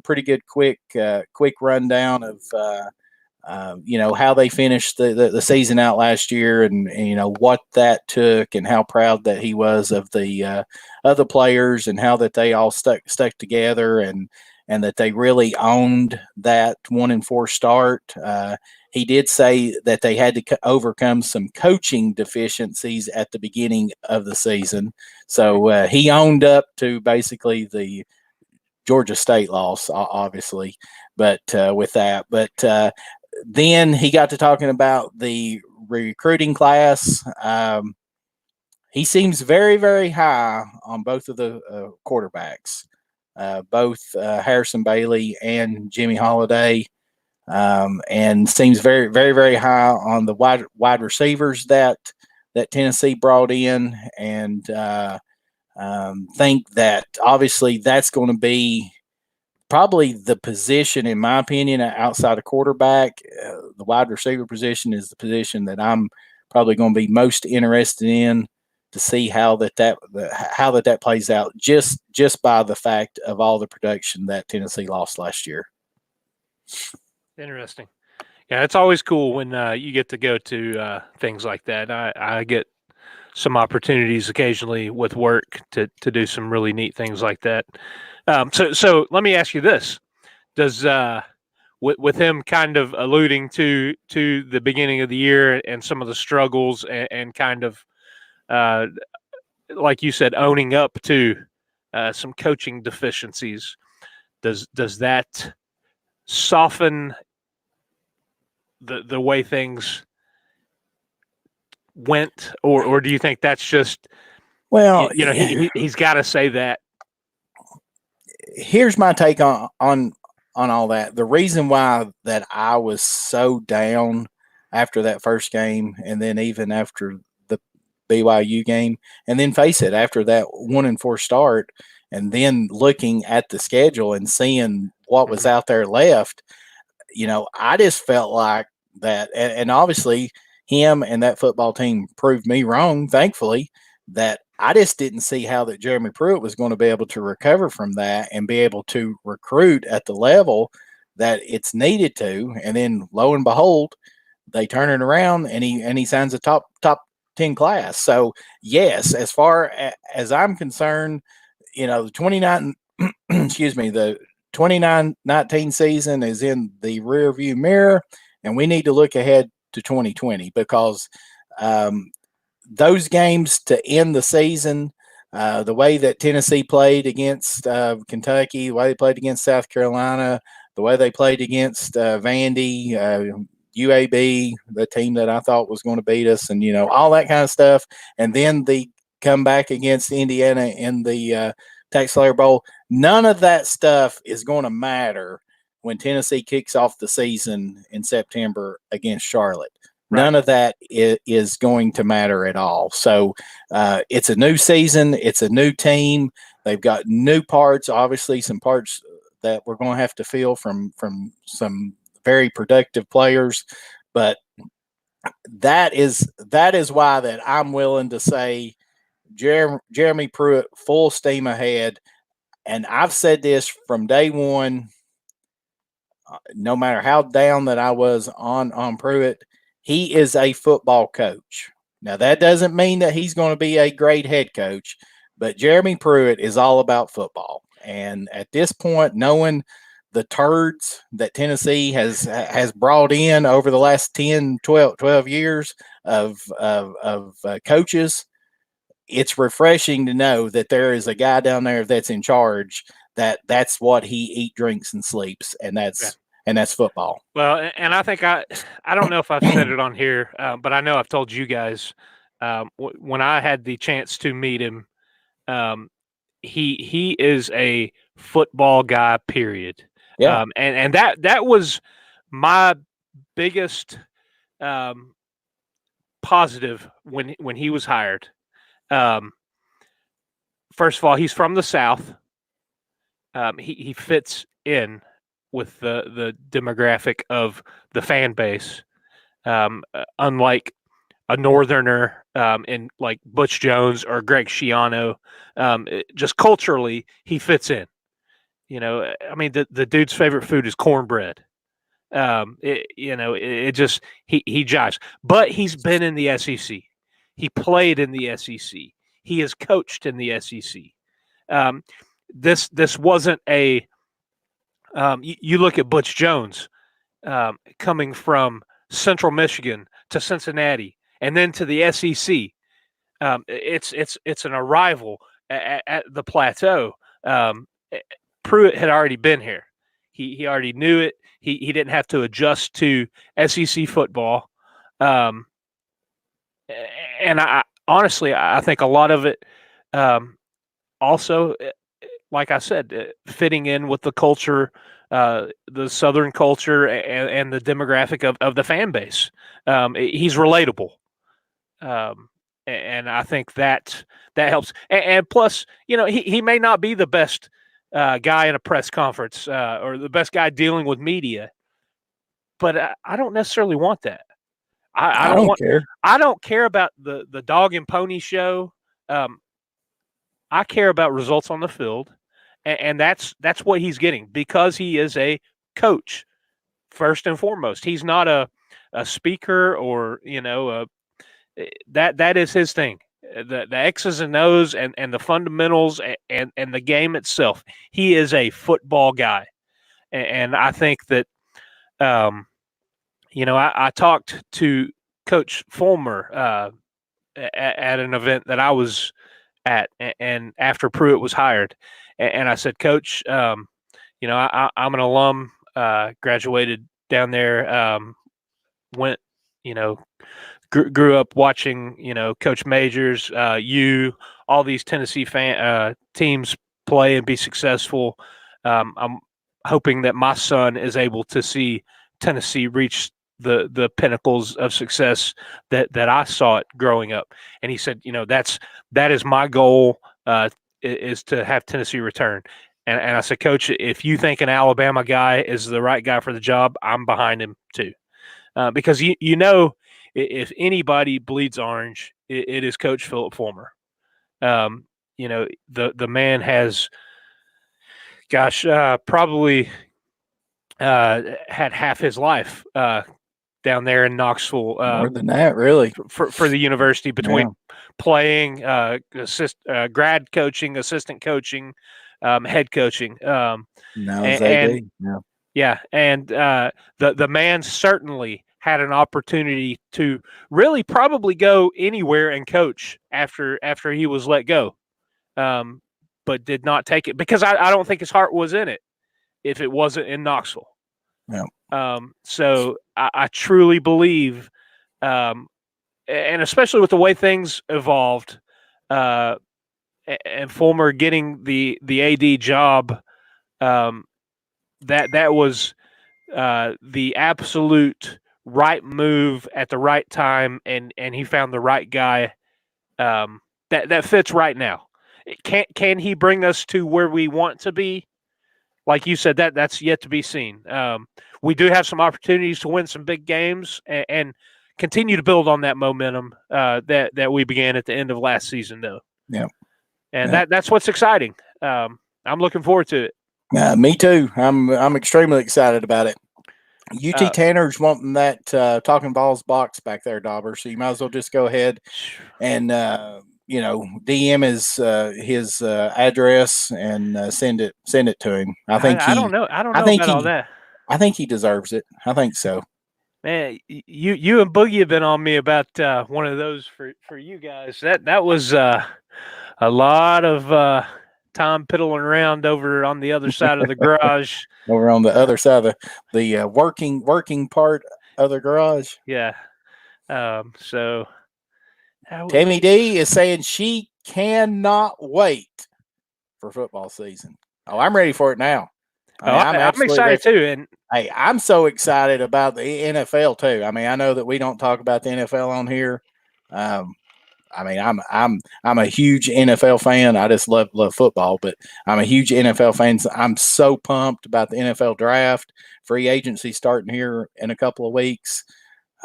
Speaker 1: pretty good quick rundown of how they finished the season out last year and what that took and how proud that he was of the other players and how that they all stuck together and that they really owned that 1-4 start. He did say that they had to overcome some coaching deficiencies at the beginning of the season. So he owned up to basically the Georgia State loss, obviously, but with that. But then he got to talking about the recruiting class. He seems very, very high on both of the quarterbacks, both Harrison Bailey and Jimmy Holiday. and seems very, very, very high on the wide receivers that Tennessee brought in, and think that obviously that's going to be probably the position, in my opinion, outside of quarterback. The wide receiver position is the position that I'm probably going to be most interested in to see how that plays out, just by the fact of all the production that Tennessee lost last year.
Speaker 2: Interesting. Yeah, it's always cool when you get to go to things like that. I get some opportunities occasionally with work to do some really neat things like that. So let me ask you this: does with him kind of alluding to the beginning of the year and some of the struggles and kind of like you said, owning up to some coaching deficiencies, does that soften the way things went, or do you think that's just,
Speaker 1: well,
Speaker 2: he's got to say that?
Speaker 1: Here's my take on all that. The reason why that I was so down after that first game, and then even after the BYU game, and then face it, after that 1-4 start, and then looking at the schedule and seeing what was out there left, I just felt like that, and obviously him and that football team proved me wrong, thankfully, that I just didn't see how that Jeremy Pruitt was going to be able to recover from that and be able to recruit at the level that it's needed to. And then lo and behold, they turn it around and he signs a top 10 class. So yes, as far as I'm concerned, the 29 excuse me, the 29-19 season is in the rear view mirror, and we need to look ahead to 2020, because those games to end the season, the way that Tennessee played against Kentucky, the way they played against South Carolina, the way they played against Vandy, UAB, the team that I thought was going to beat us, and all that kind of stuff, and then the comeback against Indiana in the Tax Slayer Bowl. None of that stuff is going to matter when Tennessee kicks off the season in September against Charlotte. Right. None of that is going to matter at all. So it's a new season. It's a new team. They've got new parts, obviously some parts that we're going to have to fill from some very productive players. But that is why that I'm willing to say Jeremy Pruitt, full steam ahead. And I've said this from day one, no matter how down that I was on Pruitt, he is a football coach. Now, that doesn't mean that he's going to be a great head coach, but Jeremy Pruitt is all about football. And at this point, knowing the turds that Tennessee has brought in over the last 10, 12 years of coaches, it's refreshing to know that there is a guy down there that's in charge, that's what he eats, drinks, and sleeps, and that's football.
Speaker 2: Well, and I think I don't know if I've said it on here, but I know I've told you guys when I had the chance to meet him, he is a football guy, period.
Speaker 1: Yeah.
Speaker 2: And that was my biggest positive when he was hired. First of all, he's from the South. He fits in with the demographic of the fan base, unlike a Northerner in like Butch Jones or Greg Schiano. Just culturally, he fits in. I mean, the dude's favorite food is cornbread. It just he jives. But he's been in the SEC. He played in the SEC. He has coached in the SEC. This wasn't a. You look at Butch Jones coming from Central Michigan to Cincinnati and then to the SEC. It's an arrival at the plateau. Pruitt had already been here. He already knew it. He didn't have to adjust to SEC football. And I honestly, I think a lot of it also, like I said, fitting in with the culture the Southern culture and the demographic of the fan base. He's relatable, and I think that helps. And plus, he may not be the best guy in a press conference or the best guy dealing with media, but I don't necessarily want that.
Speaker 1: I don't care.
Speaker 2: I don't care about the dog and pony show. I care about results on the field, and that's what he's getting because he is a coach first and foremost. He's not a speaker or that is his thing. The X's and O's and the fundamentals and the game itself. He is a football guy, and I think that I talked to Coach Fulmer at an event that I was at, and after Pruitt was hired, and I said, Coach, I'm an alum, graduated down there, went, grew up watching, Coach Majors, all these Tennessee teams play and be successful. I'm hoping that my son is able to see Tennessee reach the pinnacles of success that I saw it growing up. And he said, that is my goal, is to have Tennessee return. And I said, Coach, if you think an Alabama guy is the right guy for the job, I'm behind him too. Because if anybody bleeds orange, it is Coach Philip Fulmer. The man has, probably had half his life down there in Knoxville.
Speaker 1: More than that, really,
Speaker 2: for the university between playing, grad coaching, assistant coaching, head coaching.
Speaker 1: And
Speaker 2: the man certainly had an opportunity to really probably go anywhere and coach after he was let go, but did not take it because I don't think his heart was in it if it wasn't in Knoxville.
Speaker 1: Yeah.
Speaker 2: So I truly believe, and especially with the way things evolved, and Fulmer getting the AD job, that was the absolute right move at the right time, and he found the right guy that fits right now. Can he bring us to where we want to be? Like you said, that's yet to be seen. We do have some opportunities to win some big games and continue to build on that momentum that we began at the end of last season, though.
Speaker 1: Yeah,
Speaker 2: and that's what's exciting. I'm looking forward to
Speaker 1: it. Me too. I'm extremely excited about it. UT Tanner's wanting that Talkin VAWLS box back there, Dobber. So you might as well just go ahead and DM his address and send it to him. I don't know
Speaker 2: about all that.
Speaker 1: I think he deserves it. I think so.
Speaker 2: Man, you and Boogie have been on me about one of those for you guys. That was a lot of time piddling around over on the other side of the garage.
Speaker 1: Over on the other side of the working part of the garage.
Speaker 2: Yeah. So
Speaker 1: Tammy D is saying she cannot wait for football season. Oh, I'm ready for it now.
Speaker 2: I'm excited too. And
Speaker 1: hey, I'm so excited about the NFL too. I mean, I know that we don't talk about the NFL on here. I'm a huge NFL fan. I just love football, but I'm a huge NFL fan. So I'm so pumped about the NFL draft, free agency starting here in a couple of weeks.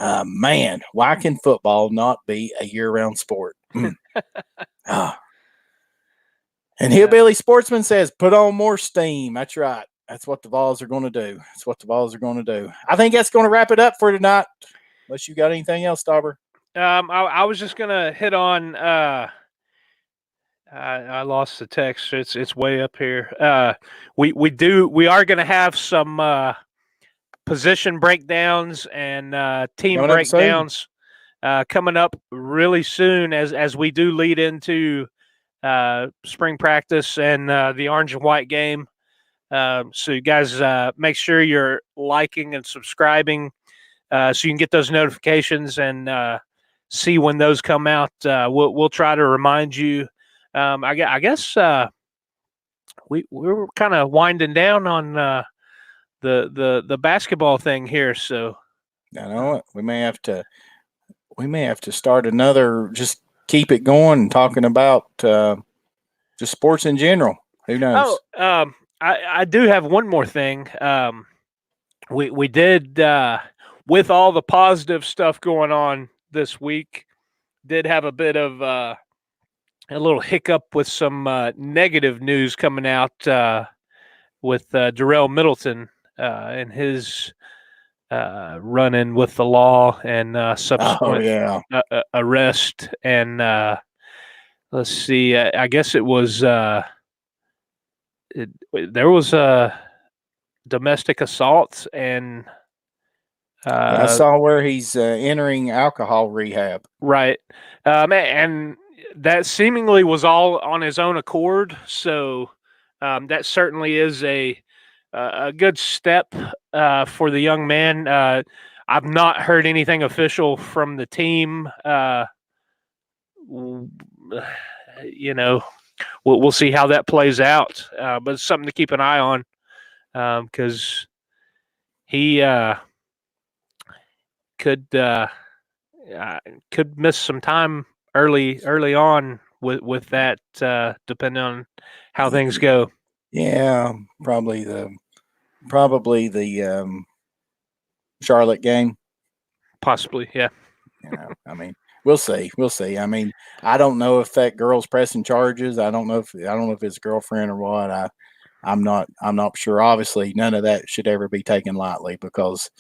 Speaker 1: Man, why can football not be a year-round sport? And Hillbilly Sportsman says, put on more steam. That's right. That's what the Vols are going to do. I think that's going to wrap it up for tonight. Unless you got anything else, Dobber.
Speaker 2: I was just gonna hit on. I lost the text. It's way up here. We are gonna have some position breakdowns and team breakdowns coming up really soon as we do lead into spring practice and the orange and white game. So you guys make sure you're liking and subscribing so you can get those notifications and see when those come out. We'll try to remind you. I guess we're kind of winding down on the basketball thing here. So
Speaker 1: I know it. We may have to start another. Just keep it going, talking about just sports in general. Who knows?
Speaker 2: I do have one more thing. We did with all the positive stuff going on this week, did have a bit of a little hiccup with some negative news coming out with Darrell Middleton and his run-in with the law and subsequent arrest. And let's see, I guess it was there was domestic assault and
Speaker 1: I saw where he's entering alcohol rehab.
Speaker 2: Right. And that seemingly was all on his own accord. So that certainly is a good step for the young man. I've not heard anything official from the team. You know, we'll see how that plays out. But it's something to keep an eye on because he could miss some time early on with that, depending on how things go.
Speaker 1: Yeah, probably the Charlotte game.
Speaker 2: Possibly, yeah.
Speaker 1: I mean, we'll see. We'll see. I mean, I don't know if that girl's pressing charges. I don't know if it's girlfriend or what. I'm not sure. Obviously, none of that should ever be taken lightly because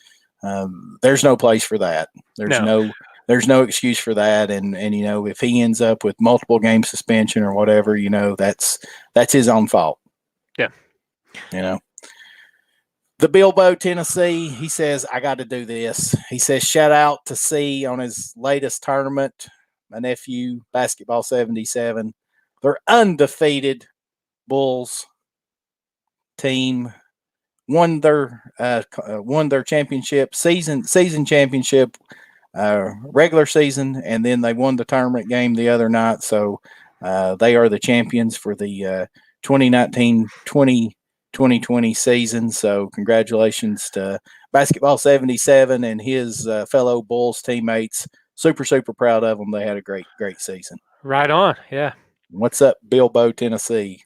Speaker 1: there's no place for that. There's no excuse for that. And if he ends up with multiple game suspension or whatever, that's his own fault.
Speaker 2: Yeah.
Speaker 1: The Bilbo, Tennessee, he says, I got to do this. He says, shout out to C on his latest tournament, my nephew, Basketball 77. Their undefeated Bulls team won their championship, season championship, regular season, and then they won the tournament game the other night. So they are the champions for the 2019-2020 season. So congratulations to Basketball 77 and his fellow Bulls teammates. Super, super proud of them. They had a great season.
Speaker 2: Right on. Yeah.
Speaker 1: What's up, Bilbo, Tennessee?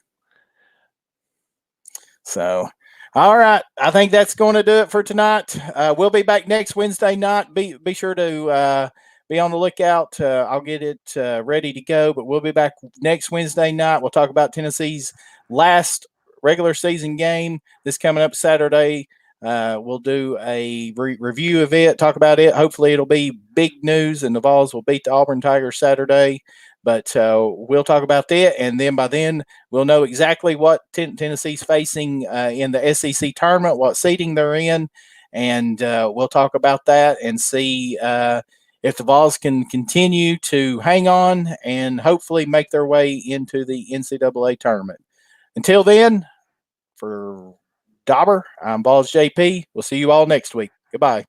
Speaker 1: So, all right. I think that's going to do it for tonight. We'll be back next Wednesday night. Be sure to be on the lookout. I'll get it ready to go, but we'll be back next Wednesday night. We'll talk about Tennessee's last regular season game this coming up Saturday. We'll do a review of it, talk about it. Hopefully it'll be big news and the Vols will beat the Auburn Tigers Saturday. But we'll talk about that, and then by then we'll know exactly what Tennessee's facing in the SEC tournament, what seeding they're in, and we'll talk about that and see if the Vols can continue to hang on and hopefully make their way into the NCAA tournament. Until then, for Dobber, I'm Vols JP. We'll see you all next week. Goodbye.